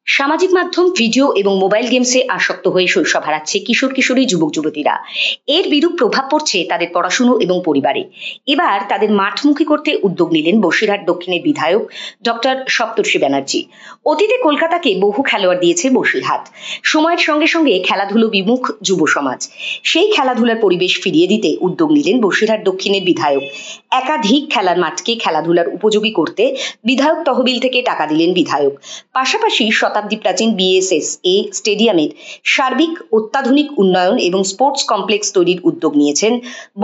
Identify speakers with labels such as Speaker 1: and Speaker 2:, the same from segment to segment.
Speaker 1: সামাজিক মাধ্যম, ভিডিও এবং মোবাইল গেমসে আসক্ত হয়ে শৈশব হারাচ্ছে কিশোর কিশোরী, যুবক যুবতীরা। এর বিরূপ প্রভাব পড়ছে তাদের পড়াশুনো এবং পরিবারে। এবার তাদের মাঠমুখী করতে উদ্যোগ নিলেন বসিরহাট দক্ষিণের বিধায়ক ডক্টর সপ্তর্ষি ব্যানার্জি। অতীতে কলকাতাকে বহু খেলোয়াড় দিয়েছে বসিরহাট। সময়ের সঙ্গে সঙ্গে খেলাধুলো বিমুখ যুব সমাজ, সেই খেলাধুলার পরিবেশ ফিরিয়ে দিতে উদ্যোগ নিলেন বসিরহাট দক্ষিণের বিধায়ক। একাধিক খেলার মাঠকে খেলাধুলার উপযোগী করতে বিধায়ক তহবিল থেকে টাকা দিলেন বিধায়ক। পাশাপাশি শতাব্দী প্রাচীন বিএসএসএ স্টেডিয়ামের সার্বিক অত্যাধুনিক উন্নয়ন এবং স্পোর্টস কমপ্লেক্স তৈরির উদ্যোগ নিয়েছেন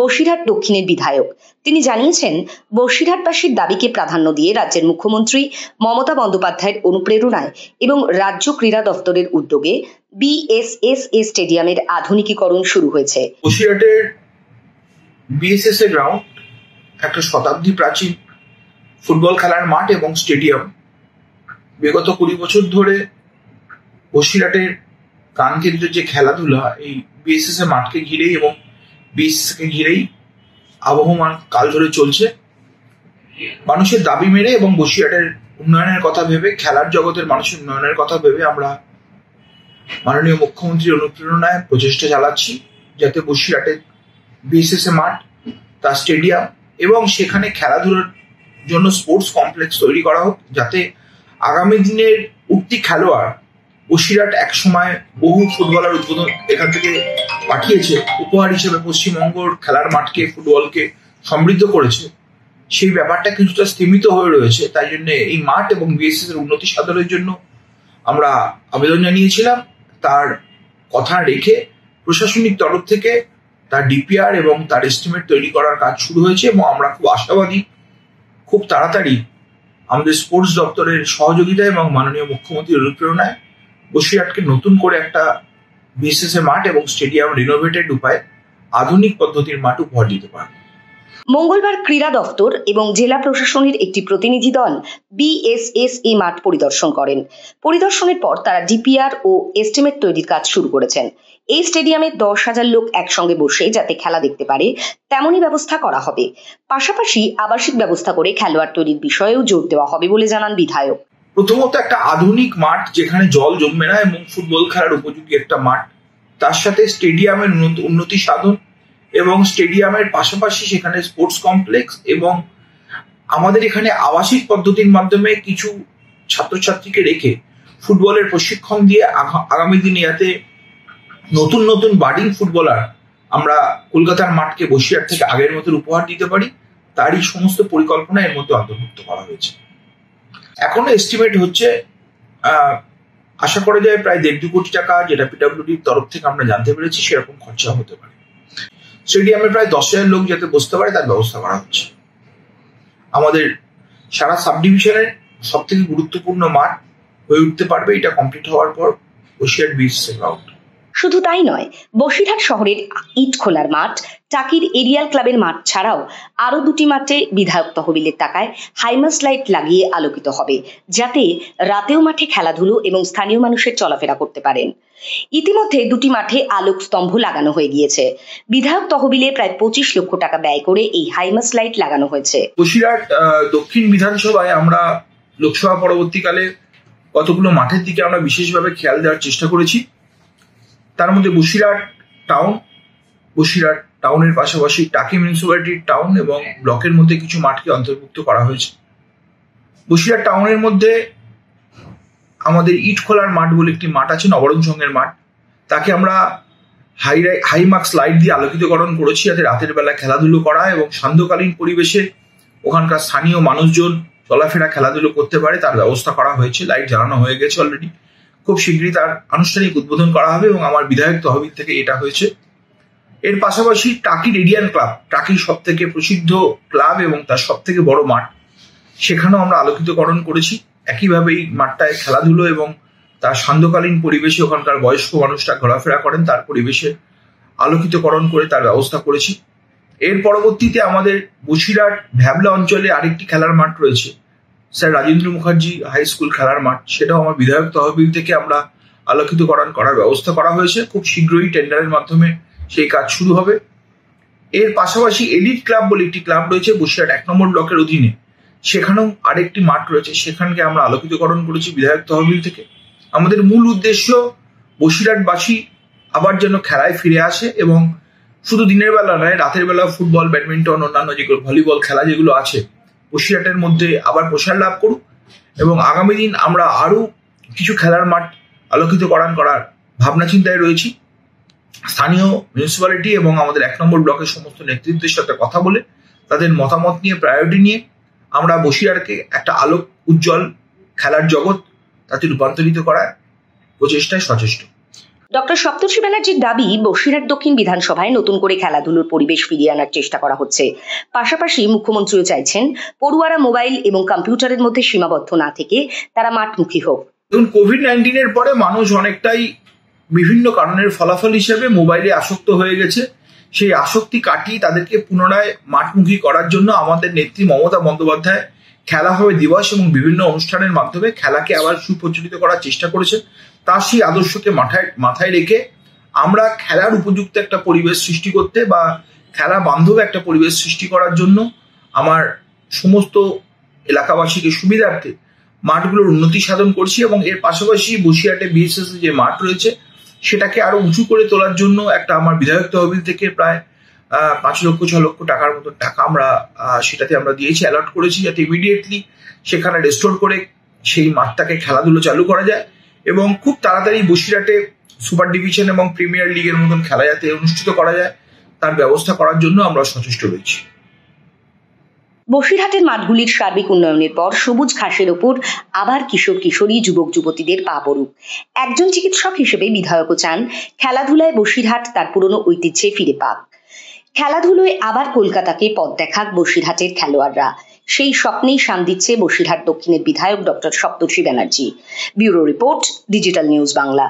Speaker 1: বসিরহাট দক্ষিণের বিধায়ক। তিনি জানিয়েছেন, বসিরহাটবাসীর দাবিকে প্রাধান্য দিয়ে রাজ্যের মুখ্যমন্ত্রী মমতা বন্দ্যোপাধ্যায়ের অনুপ্রেরণায় এবং রাজ্য ক্রীড়া দফতরের উদ্যোগে বিএসএসএ স্টেডিয়ামের আধুনিকীকরণ শুরু হয়েছে।
Speaker 2: বসিরহাটের বিএসএসএ গ্রাউন্ড একটা শতাব্দী প্রাচীন ফুটবল খেলার মাঠ এবং স্টেডিয়াম। বিগত 20 বছর ধরে বসিরহাটের প্রাণকেন্দ্রের যে খেলাধুলা এই বিএসএসএ মাঠকে ঘিরেই এবং বিএসএসকে ঘিরেই আবহমান কাল ধরে চলছে। মানুষের দাবি মেরে এবং বসিরহাটের উন্নয়নের কথা ভেবে, খেলার জগতের মানুষের উন্নয়নের কথা ভেবে আমরা মাননীয় মুখ্যমন্ত্রীর অনুপ্রেরণায় প্রচেষ্টা চালাচ্ছি যাতে বসিরহাটের বিএসএসএ মাঠ, তার স্টেডিয়াম এবং সেখানে খেলাধুলার জন্য স্পোর্টস কমপ্লেক্স তৈরি করা হোক, যাতে আগামী দিনের উঠতি খেলোয়াড়, বসিরহাট একসময় বহু ফুটবলার উদ্বোধন এখান থেকে পাঠিয়েছে উপহার হিসেবে, পশ্চিমবঙ্গর খেলার মাঠকে, ফুটবলকে সমৃদ্ধ করেছে, সেই ব্যাপারটা কিছুটা স্থিমিত হয়ে রয়েছে। তাই জন্য এই মাঠ এবং বিএসএস এর উন্নতি সাধনের জন্য আমরা আবেদন জানিয়েছিলাম। তার কথা রেখে প্রশাসনিক তরফ থেকে তার ডিপিআর এবং তার এস্টিমেট তৈরি করার কাজ শুরু হয়েছে এবং আমরা খুব আশাবাদী খুব তাড়াতাড়ি আমাদের স্পোর্টস দপ্তরের সহযোগিতা এবং মাননীয় মুখ্যমন্ত্রীর অনুপ্রেরণায় বসিরহাটকে নতুন করে একটা বিএসএসএ মাঠ এবং স্টেডিয়াম রিনোভেটেড উপায়ে আধুনিক পদ্ধতির মাঠ উপহার দিতে পারবে।
Speaker 1: মঙ্গলবার ক্রীড়া দফতর এবং জেলা প্রশাসনের একটি প্রতিনিধি দল বিএসএসএ মাঠ পরিদর্শন করেন। পরিদর্শনের পর তারা ডিপিআর ও এস্টিমেট তৈরির কাজ শুরু করেছেন। এই স্টেডিয়ামে 10,000 লোক একসঙ্গে বসে যাতে খেলা দেখতে পারে তেমনই ব্যবস্থা করা হবে। পাশাপাশি আবাসিক ব্যবস্থা করে খেলোয়াড় তৈরির বিষয়েও জোর দেওয়া হবে বলে জানান বিধায়ক।
Speaker 2: প্রথমত একটা আধুনিক মাঠ যেখানে জল জমবে না এবং ফুটবল খেলার উপযোগী একটা মাঠ, তার সাথে স্টেডিয়ামের উন্নতি সাধন এবং স্টেডিয়ামের পাশাপাশি সেখানে স্পোর্টস কমপ্লেক্স এবং আমাদের এখানে আবাসিক পদ্ধতির মাধ্যমে কিছু ছাত্রছাত্রীকে রেখে ফুটবলের প্রশিক্ষণ দিয়ে আগামী দিনে যাতে নতুন নতুন বাডিং ফুটবলার আমরা কলকাতার মাঠকে বসিরহাট থেকে আগের মতো উপহার দিতে পারি, তারই সমস্ত পরিকল্পনা এর মধ্যে অন্তর্ভুক্ত করা হয়েছে। এখনো এস্টিমেট হচ্ছে, আশা করা যায় প্রায় 1.5-2 কোটি টাকা, যেটা পিডব্লিউডির তরফ থেকে আমরা জানতে পেরেছি সেরকম খরচা হতে পারে। স্টেডিয়ামে প্রায় 10,000 লোক যাতে বসতে পারে তার ব্যবস্থা করা হচ্ছে। আমাদের সারা সাব ডিভিশনের সব থেকে গুরুত্বপূর্ণ মাঠ হয়ে উঠতে পারবে এটা কমপ্লিট হওয়ার পর বসিরহাট বিএসএসএ গ্রাউন্ড।
Speaker 1: শুধু তাই নয়, বসিরহাট শহরের ইট খোলার মাঠ, টাকির এরিয়াল ক্লাবের মাঠ ছাড়াও আরো 2টি মাঠে বিধায়ক তহবিলের টাকায় হাইমাস লাইট লাগিয়ে আলোকিত হবে, যাতে রাতেও মাঠে খেলাধুলো এবং স্থানীয় মানুষের চলাফেরা করতে পারেন। ইতিমধ্যে 2টি মাঠে আলোক স্তম্ভ লাগানো হয়ে গিয়েছে। বিধায়ক তহবিলে প্রায় 25 লক্ষ টাকা ব্যয় করে এই হাইমাস লাইট লাগানো হয়েছে।
Speaker 2: বসিরহাট দক্ষিণ বিধানসভায় আমরা লোকসভা পরবর্তীকালে কতগুলো মাঠের দিকে আমরা বিশেষভাবে খেয়াল দেওয়ার চেষ্টা করেছি। তার মধ্যে বসিরহাট টাউনের পাশাপাশি টাকি মিউনিসিপ্যালিটির টাউন এবং ব্লকের মধ্যে কিছু মাঠকে অন্তর্ভুক্ত করা হয়েছে। বসিরহাট টাউনের মধ্যে আমাদের ইট খোলার মাঠ বলে একটি মাঠ আছে, নবরণ সংঘের মাঠ, তাকে আমরা হাইমাক্স লাইট দিয়ে আলোকিতকরণ করেছি যাতে রাতের বেলা খেলাধুলো করা এবং সান্ধ্যকালীন পরিবেশে ওখানকার স্থানীয় মানুষজন চলাফেরা খেলাধুলো করতে পারে তার ব্যবস্থা করা হয়েছে। লাইট জ্বালানো হয়ে গেছে অলরেডি, খুব শীঘ্রই তার আনুষ্ঠানিক উদ্বোধন করা হবে এবং আমার বিধায়ক তহবিল থেকে এটা হয়েছে। এর পাশাপাশি টাকি রেডিয়ান ক্লাব, টাকির সব থেকে প্রসিদ্ধ ক্লাব এবং তার সব থেকে বড় মাঠ, সেখানেও আমরা আলোকিতকরণ করেছি। একইভাবে এই মাঠটায় খেলাধুলো এবং তার সান্ধ্যকালীন পরিবেশে ওখানকার বয়স্ক মানুষরা ঘোরাফেরা করেন তার পরিবেশে আলোকিতকরণ করে তার ব্যবস্থা করেছি। এর পরবর্তীতে আমাদের বসিরহাট ভ্যাবলা অঞ্চলে আরেকটি খেলার মাঠ রয়েছে, sir Rajendra Mukherjee high school খেলার মাঠ, সেটাও আমার বিধায়ক তহবিল থেকে আমরা আলোকিতকরণ করার ব্যবস্থা করা হয়েছে। খুব শীঘ্রই টেন্ডারের মাধ্যমে সেই কাজ শুরু হবে। এর পাশাপাশি এলিট ক্লাব বলে একটি ক্লাব রয়েছে বসিরহাট 1 নম্বর ব্লকের অধীনে, সেখানেও আরেকটি মাঠ রয়েছে, সেখানকে আমরা আলোকিতকরণ করেছি বিধায়ক তহবিল থেকে। আমাদের মূল উদ্দেশ্য বসিরহাটবাসী আবার যেন খেলায় ফিরে আসে এবং শুধু দিনের বেলা নয়, রাতের বেলা ফুটবল, ব্যাডমিন্টন, অন্যান্য যেগুলো ভলিবল খেলা যেগুলো আছে বসিরহাটের মধ্যে আবার প্রসার লাভ করুক এবং আগামী দিন আমরা আরো কিছু খেলার মাঠ আলোকিত করার ভাবনা চিন্তায় রয়েছি। স্থানীয় মিউনিসিপ্যালিটি এবং আমাদের 1 নম্বর ব্লকের সমস্ত নেতৃত্বের সাথে কথা বলে তাদের মতামত নিয়ে, প্রায়োরিটি নিয়ে আমরা বসিরহাটকে একটা আলোক উজ্জ্বল খেলার জগৎ তাতে রূপান্তরিত করার প্রচেষ্টায় সচেষ্ট।
Speaker 1: ডক্টর সপ্তর্ষি ব্যানার্জির দাবি, বসিরহাট দক্ষিণ বিধানসভায় নতুন করে খেলাধুলোর পরিবেশ ফিরিয়ে আনার চেষ্টা করা হচ্ছে। পাশাপাশি মুখ্যমন্ত্রীও চাইছেন পড়ুয়ারা মোবাইল এবং কম্পিউটারের মধ্যে সীমাবদ্ধ না থেকে তারা মাঠমুখী হোক।
Speaker 2: দেখুন, কোভিড-19 পরে মানুষ অনেকটাই বিভিন্ন কারণের ফলাফল হিসেবে মোবাইলে আসক্ত হয়ে গেছে। সেই আসক্তি কাটিয়ে তাদেরকে পুনরায় মাঠমুখী করার জন্য আমাদের নেত্রী মমতা বন্দ্যোপাধ্যায় খেলা হবে দিবস এবং বিভিন্ন অনুষ্ঠানের মাধ্যমে খেলাকে আবার সুপ্রচলিত করার চেষ্টা করেছেন। তার সেই আদর্শকে মাথায় রেখে আমরা খেলার উপযুক্ত একটা পরিবেশ সৃষ্টি করতে বা খেলা বান্ধব একটা পরিবেশ সৃষ্টি করার জন্য আমার সমস্ত এলাকাবাসীকে সুবিধার্থে মাঠগুলোর উন্নতি সাধন করছি এবং এর পাশাপাশি বসিরহাটে বিএসএস যে মাঠ রয়েছে সেটাকে আরো উঁচু করে তোলার জন্য একটা আমার বিধায়ক তহবিল থেকে প্রায় 5-6 লক্ষ টাকার মতো টাকা আমরা সেটাতে আমরা দিয়েছি, অ্যালট করেছি, যাতে ইমিডিয়েটলি সেখানে রেস্টোর করে সেই মাঠটাকে খেলাধুলো চালু করা যায় এবং খুব তাড়াতাড়ি বসিরহাটে সুপার ডিভিশন এবং প্রিমিয়ার লিগের মতন খেলা যাতে অনুষ্ঠিত করা যায় তার ব্যবস্থা করার জন্য আমরা সচেষ্ট রয়েছি।
Speaker 1: বসিরহাটের মাঠগুলির সার্বিক উন্নয়নের পর সবুজ ঘাসের ওপর আবার কিশোর কিশোরী, যুবক যুবতীদের পা পড়ুক। একজন চিকিৎসক হিসেবে বিধায়কও চান খেলাধুলায় বসিরহাট তার পুরনো ঐতিহ্যে ফিরে পাক। খেলাধুলোয় আবার কলকাতাকে পথ দেখাক বসিরহাটের খেলোয়াড়রা। সেই স্বপ্নেই শান দিচ্ছে বসিরহাট দক্ষিণের বিধায়ক doctor Saptarshi Banerjee. Bureau report, digital news Bangla.